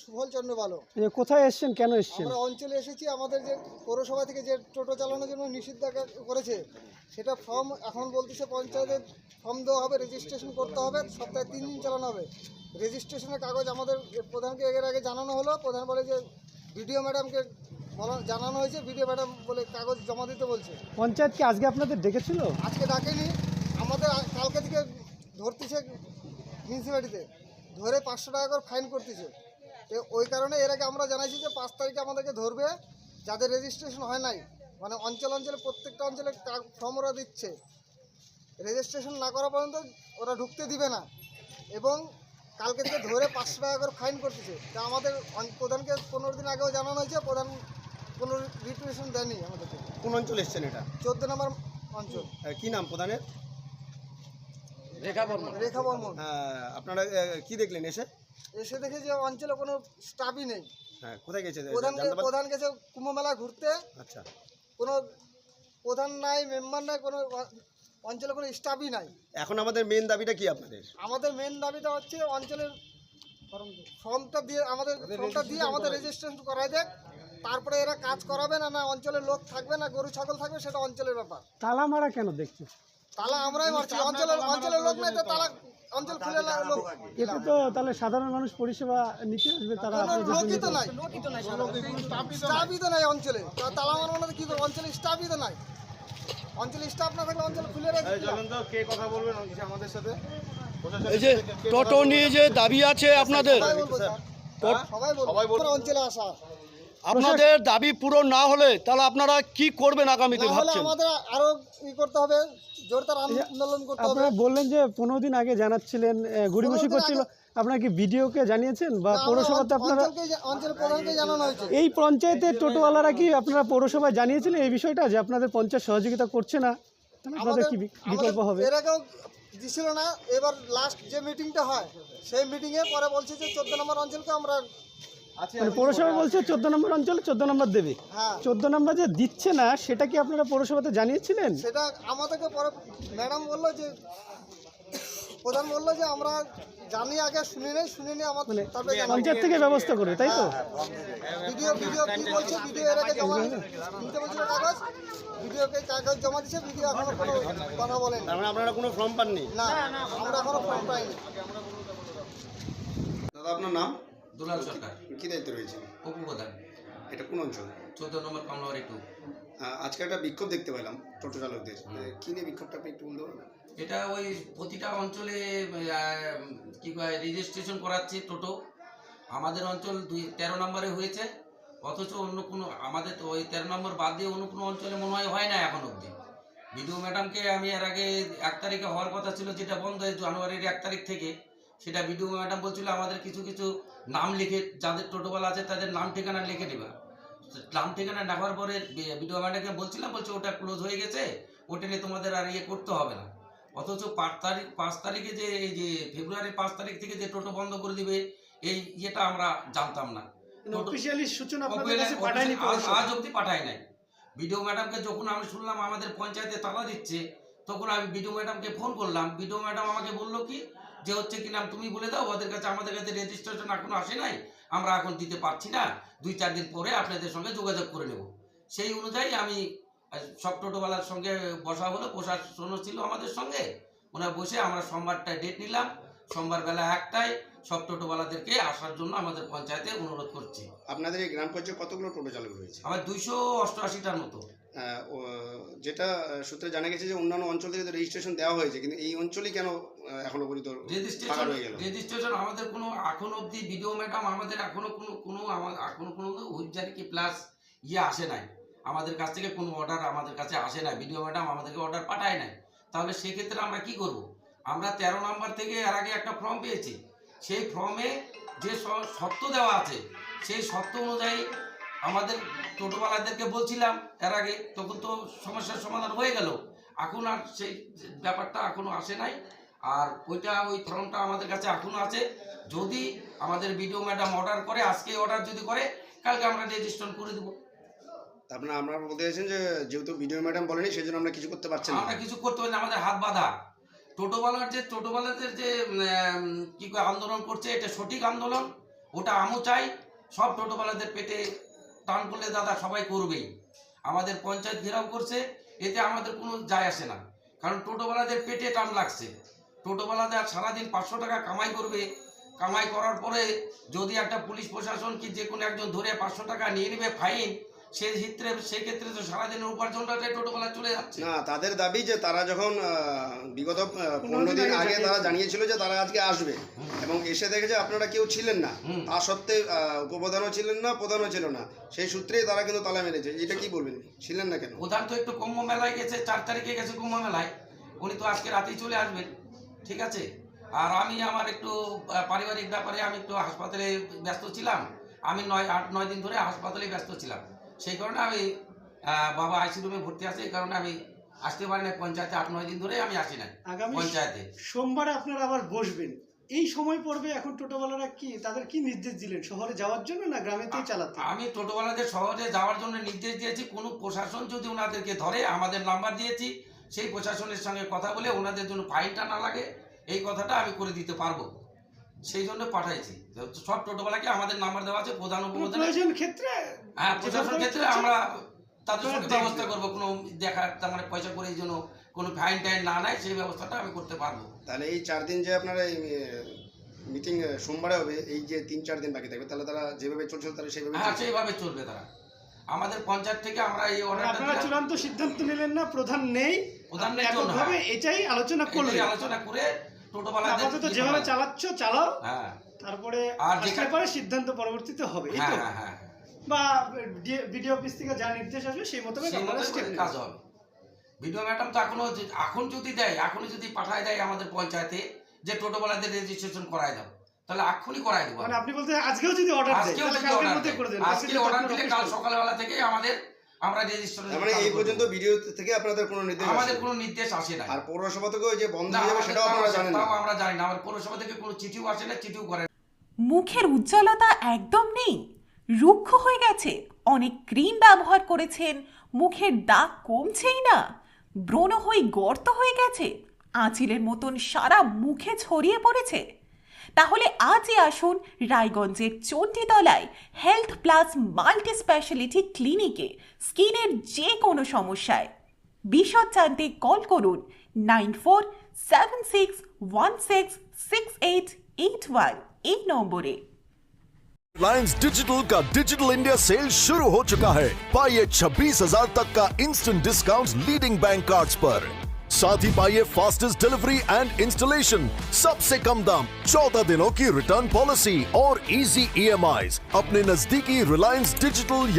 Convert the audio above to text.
সুফল চন্দ্র ভালো। কোথায় এসেছেন, কেন এসেছেন? আমরা অঞ্চলে এসেছি, আমাদের যে পৌরসভা থেকে যে টোটো চালানোর জন্য নিষেধাজ্ঞা করেছে সেটা ফর্ম এখন বলতেছে পঞ্চায়েতের ফর্ম দেওয়া হবে, রেজিস্ট্রেশন করতে হবে, সপ্তাহে 3 দিন চালানো হবে। রেজিস্ট্রেশনের কাগজ আমাদের প্রধানকে এর আগে জানানো হলো, প্রধান বলে যে বিডিও ম্যাডামকে জানানো হয়েছে, বিডিও ম্যাডাম বলে কাগজ জমা দিতে বলছে। পঞ্চায়েত কি আজকে আপনাদের ডেকেছিল? আজকে ডাকেনি, আমাদের কালকে থেকে ধরতেছে মিউনিসিপ্যালিটিতে, ধরে 500 টাকা করে ফাইন করতেছে। তো ওই কারণে এর আগে আমরা জানাইছি যে 5 তারিখে আমাদেরকে ধরবে, যাদের রেজিস্ট্রেশন হয় নাই, মানে অঞ্চলে প্রত্যেকটা অঞ্চলে ফর্ম ওরা দিচ্ছে, রেজিস্ট্রেশন না করা পর্যন্ত ওরা ঢুকতে দিবে না, এবং কালকে থেকে ধরে 500 টাকা করে ফাইন করতেছে। তা আমাদের প্রধানকে 15 দিন আগেও জানানো হয়েছে, প্রধান কোনো রিপ্রেশন দেয়নি আমাদেরকে। কোন অঞ্চলে এসেছেন এটা? 14 নম্বর অঞ্চল। কি নাম প্রধানের? রেখা বর্মন। আপনারা কি দেখলেন এসে? এসে দেখে যে অঞ্চলে কোনো স্টাফই নেই। হ্যাঁ, কোথায় গেছে? প্রধান গেছে কুম্ভ মেলা ঘুরতে। আচ্ছা, কোনো প্রধান নাই, মেম্বার নাই, কোনো অঞ্চলে কোনো স্টাফই নাই। এখন আমাদের মেন দাবিটা কি আপনাদের? আমাদের মেন দাবিটা হচ্ছে অঞ্চলের ফর্মটা দিয়ে আমাদের রেজিস্ট্রেশন করাই দেয়, তারপরে এরা কাজ করাবে না, না অঞ্চলের লোক থাকবে, না গরু ছাগল থাকবে, সেটা অঞ্চলের ব্যাপার। তালা মারা কেন দেখছো? তালা আমরাই মারছি, অঞ্চলের লোক নাই তো তালা অঞ্চল খুলে লোক। এতে তো তাহলে সাধারণ মানুষ পরিষেবা নিতে আসবে, তারা লোকই তো নাই, স্টাফই তো নাই অঞ্চলে, তালা মারবো না কি করবো? অঞ্চলে স্টাফই তো নাই, অঞ্চলে স্টাফ না থাকলে অঞ্চল খুলে রাখবে। কে কথা বলবেন আমাদের সাথে? এই যে টোটো নিয়ে যে দাবি আছে আপনাদের, সবাই বলবো অঞ্চলে আসা। আপনাদের দাবি পূরণ না হলে তাহলে আপনারা কি করবেন আগামীতে ভাবছেন? আমাদের আরো করতে হবে, জোরদার আন্দোলন করতে হবে। আপনারা বললেন যে 15 দিন আগে জানাচ্ছিলেন, গড়িমসি করছিল, আপনারা কি ভিডিওকে জানিয়েছেন বা পৌরসভাতে? আপনারা অঞ্চল প্রধানকে জানানো হয়েছে। এই পঞ্চায়েতের টোটোওয়ালারা কি আপনারা পৌরসভায় জানিয়েছিলেন এই বিষয়টা, যে আপনাদের পঞ্চায়েত সহযোগিতা করছে না, তাহলে আপনাদের কি বিকল্প হবে? এর আগেও দিছিল না, এবার লাস্ট যে মিটিংটা হয় সেই মিটিংয়ে পরে বলছে যে 14 নম্বর অঞ্চলকে আমরা মানে পৌরসভা বলছে 14 নম্বর অঞ্চলে 14 নম্বর দেবে। হ্যাঁ, 14 নম্বর যে দিচ্ছে না, সেটা কি আপনারা পৌরসভাতে জানিয়েছিলেন? সেটা আমাদেরকে পরে ম্যাডাম বললো যে, প্রধান বললো যে আমরা জানি, আগে শুনিনি আমার, মানে তারপরে পঞ্চায়েত থেকে ব্যবস্থা করে, তাই তো? ভিডিও কি বলছে, ভিডিও এর আগে জমা দিতে বলছিল কাগজ, ভিডিওকে কাগজ জমা দিচ্ছে, ভিডিও এখনো কোনো কথা বলেনি। তার মানে আপনারা কোনো ফর্ম পাননি? না, আমরা এখনো ফর্ম পাইনি। দাদা, আপনার নাম? দুলাল সরকার, কি দায়িত্ব রয়েছে? উপপ্রধান, এটা কোন অঞ্চল? 14 নম্বর কমলাবাড়ি 2। আজকে একটা বিক্ষোভ দেখতে পেলাম টোটো চালকদের, কি নিয়ে বিক্ষোভটা আপনি একটু বলতে পারবেন? এটা ওই প্রতিটা অঞ্চলে কি কয় রেজিস্ট্রেশন করাচ্ছে টোটো। আমাদের অঞ্চল 13 নম্বরে হয়েছে, অথচ অন্য কোনো, আমাদের তো ওই 13 নম্বর বাদ দিয়ে অন্য কোনো অঞ্চলে মনে হয় না এখন অবধি। বিডিও ম্যাডামকে আমি এর আগে 1 তারিখে হওয়ার কথা ছিল, যেটা বন্ধ হয় জানুয়ারির 1 তারিখ থেকে, সেটা বিডিও ম্যাডাম বলছিল আমাদের কিছু নাম লিখে, যাদের টোটোওয়ালা আছে তাদের নাম ঠিকানা লিখে দেবে। নাম ঠিকানা দেখার পরে বিডিও ম্যাডামকে বলছিলাম, বলছে ওটা ক্লোজ হয়ে গেছে, ওটা নিয়ে তোমাদের আর করতে হবে না। অথচ 5 তারিখে যে এই যে ফেব্রুয়ারির 5 তারিখ থেকে যে টোটো বন্ধ করে দিবে, এই ইয়েটা আমরা জানতাম না। অফিশিয়ালি সূচনা আজ অবধি পাঠায় নাই। বিডিও ম্যাডামকে যখন আমি শুনলাম আমাদের পঞ্চায়েতে তালা দিচ্ছে, তখন আমি বিডিও ম্যাডামকে ফোন করলাম। বিডিও ম্যাডাম আমাকে বললো কি যে হচ্ছে কি নাম তুমি বলে দাও ওদের কাছে, আমাদের কাছে রেজিস্ট্রেশন এখনো আসে নাই, আমরা এখন দিতে পারছি না, 2-4 দিন পরে আপনাদের সঙ্গে যোগাযোগ করে নেব। সেই অনুযায়ী আমি সব টোটোওয়ালার সঙ্গে বসা হলো, প্রশাসনও ছিল আমাদের সঙ্গে, ওনারা বসে আমরা সোমবারটায় ডেট নিলাম, সোমবার বেলা 1টায় সব টোটোওয়ালাদেরকে আসার জন্য আমাদের পঞ্চায়েতে অনুরোধ করছি। আপনাদের এই গ্রাম পঞ্চায়েত কতগুলো টোটো চালক রয়েছে? আমার 288টার মতো। যেটা সূত্রে জানা গেছে যে অন্যান্য অঞ্চল থেকে রেজিস্ট্রেশন দেওয়া হয়েছে, কিন্তু এই অঞ্চলই কেন এখনো পর্যন্ত ফাঁকা রয়ে গেল? রেজিস্ট্রেশন আমাদের কোনো এখন অবধি বিডিও ম্যাডাম আমাদের এখনো কোনো হুইপ জারি কি প্লাস আসে নাই, আমাদের কাছ থেকে কোনো অর্ডার আমাদের কাছে আসে নাই, বিডিও ম্যাডাম আমাদেরকে অর্ডার পাঠায় নাই। তাহলে সেক্ষেত্রে আমরা কি করব? আমরা 13 নম্বর থেকে এর আগে একটা ফর্ম পেয়েছি, সেই ফর্মে যে শর্ত দেওয়া আছে, সেই শর্ত অনুযায়ী আমাদের টোটোওয়ালাদেরকে বলছিলাম এর আগে, তখন তো সমস্যার সমাধান হয়ে গেল। এখন আর সেই ব্যাপারটা এখনো আসে নাই, আর ওই ফর্মটা আমাদের কাছে এখনো আছে। যদি আমাদের বিডিও ম্যাডাম অর্ডার করে, আজকে অর্ডার যদি করে, কালকে আমরা রেজিস্ট্রেশন করে দেবো। আপনারা বলতে চাইছেন যে যেহেতু বিডিও ম্যাডাম বলেনি, সেই জন্য আমরা কিছু করতে পারছি না? আমরা কিছু করতে পারি না, আমাদের হাত বাঁধা। টোটোওয়ালাদের যে কি আন্দোলন করছে, এটা সঠিক আন্দোলন, ওটা আমিও চাই, সব টোটোওয়ালাদের পেটে টান করলে দাদা সবাই করবেই। আমাদের পঞ্চায়েত ঘেরাও করছে, এতে আমাদের কোনো যায় আসে না, কারণ টোটোওয়ালাদের পেটে টান লাগছে। টোটোওয়ালাদের সারাদিন 500 টাকা কামাই করবে, কামাই করার পরে যদি একটা পুলিশ প্রশাসন কি যে কোনো একজন ধরে 500 টাকা নিয়ে নেবে ফাইন, সেক্ষেত্রে তো সারাদিনের উপার্জনটাই টোটোওয়ালা চলে যাচ্ছে। না, তাদের দাবি যে তারা যখন বিগত 15 দিন আগে তারা জানিয়েছিল যে তারা আজকে আসবে এবং এসে দেখে যে আপনারা কেউ ছিলেন না, তা সত্ত্বে উপপ্রধানও ছিলেন না, প্রধানও ছিল না, সেই সূত্রেই তারা কিন্তু তালা মেরেছে। এটা কি বলবেন, ছিলেন না কেন? প্রধান তো একটু কুম্ভ মেলায় গেছে, 4 তারিখে গেছে কুম্ভ মেলায়, উনি তো আজকে রাতেই চলে আসবেন, ঠিক আছে। আর আমি আমার একটু পারিবারিক ব্যাপারে আমি একটু হাসপাতালে ব্যস্ত ছিলাম, আমি 8-9 দিন ধরে হাসপাতালে ব্যস্ত ছিলাম, সেই কারণে আমি বাবা আইসি রুমে ভর্তি আছে, এই কারণে আমি আসতে পারি না পঞ্চায়েতে। 8-9 দিন ধরে আমি আসি না আগামী পঞ্চায়েতে। সোমবারে আপনারা আবার বসবেন, এই সময় পড়বে, এখন টোটোওয়ালারা কি তাদের কি নির্দেশ দিলেন, শহরে যাওয়ার জন্য না গ্রামেতেই চালাতে? আমি টোটোওয়ালাদের শহরে যাওয়ার জন্য নির্দেশ দিয়েছি, কোনো প্রশাসন যদি ওনাদেরকে ধরে, আমাদের নাম্বার দিয়েছি, সেই প্রশাসনের সঙ্গে কথা বলে ওনাদের জন্য ফাইনটা না লাগে এই কথাটা আমি করে দিতে পারবো, সেই জন্য পাঠাইছি। সব টোটোওয়ালাকে আমাদের নাম্বার দেওয়া আছে, প্রধান উপপ্রধান, প্রয়োজন ক্ষেত্রে হ্যাঁ প্রশাসন ক্ষেত্রে আমরা তাদের সঙ্গে ব্যবস্থা করবো, কোনো দেখা তার মানে পয়সা করে এই জন্য কোনো ফাইন টাইন না নেয়, সেই ব্যবস্থাটা আমি করতে পারবো। তাহলে এই 4 দিন যে আপনারা এই মিটিং সোমবারে হবে, এই যে 3-4 দিন বাকি থাকবে, তাহলে তারা যেভাবে চলছে তারা সেইভাবে হ্যাঁ সেইভাবে চলবে তারা। আমাদের পঞ্চায়েত থেকে আমরা এই আপনারা অর্ডারটা চূড়ান্ত সিদ্ধান্ত নিলেন না, প্রধান নেই, প্রধান নেই জন্য, এককভাবে এটাই আলোচনা করলেন, আলোচনা করে টোটোওয়ালাদের আপাতত যেভাবে চালাচ্ছ চালাও, হ্যাঁ তারপরে আর আসলে যেখানে- পরে সিদ্ধান্ত পরবর্তীতে হবে, এই তো? হ্যাঁ হ্যাঁ বা বিডিও অফিস থেকে যা নির্দেশ আসবে সেই মোতাবেক সেই আপনারা মতো স্টেপ কাজ হবে। ভিডিও ম্যাডাম তো এখন যদি দেয়, এখনই যদি পাঠায় দেয় আমাদের পঞ্চায়েতে যে টোটোওয়ালাদের রেজিস্ট্রেশন করায় দাও, তাহলে এক্ষুনি করাই দেবো। মানে আপনি বলতে আজকেও যদি অর্ডার দেয় আজকেও তাহলে যদি কালকের অর্ডার মধ্যে দেয়, করে দেন, আজকে অর্ডার দিলে কাল সকালবেলা থেকে আমরা রেজিস্ট্রেশন। তার মানে এই পর্যন্ত ভিডিও থেকে আপনাদের কোনো নির্দেশ আমাদের আসেনি? কোনো নির্দেশ আসে না। আর পৌরসভা থেকেও যে বন্ধ না, হয়ে যাবে সেটাও আপনারা জানেন না? তাও আমরা জানি না, আমার পৌরসভা থেকে কোনো চিঠিও আসে না, চিঠিও করে না। মুখের উজ্জ্বলতা একদম নেই, রুক্ষ হয়ে গেছে, অনেক ক্রিম ব্যবহার করেছেন, মুখের দাগ কমছেই না, ব্রণ হয়ে গর্ত হয়ে গেছে, আঁচিলের মতন সারা মুখে ছড়িয়ে পড়েছে, তাহলে আজই আসুন রায়গঞ্জের চণ্ডীতলায় হেলথ প্লাস মাল্টি স্পেশালিটি ক্লিনিকে স্কিনের যে কোনো সমস্যায়। বিশদ জানতে কল করুন 9476166881 এই নম্বরে। रिलायंस डिजिटल का डिजिटल इंडिया सेल शुरू हो चुका है। पाइए 26,000 तक का instant discount leading bank cards पर। साथ ही पाइए फास्टेस्ट डिलीवरी एंड इंस्टॉलेशन, सबसे कम दाम, 14 दिनों की रिटर्न पॉलिसी और इजी EMIs। अपने नजदीकी रिलायंस डिजिटल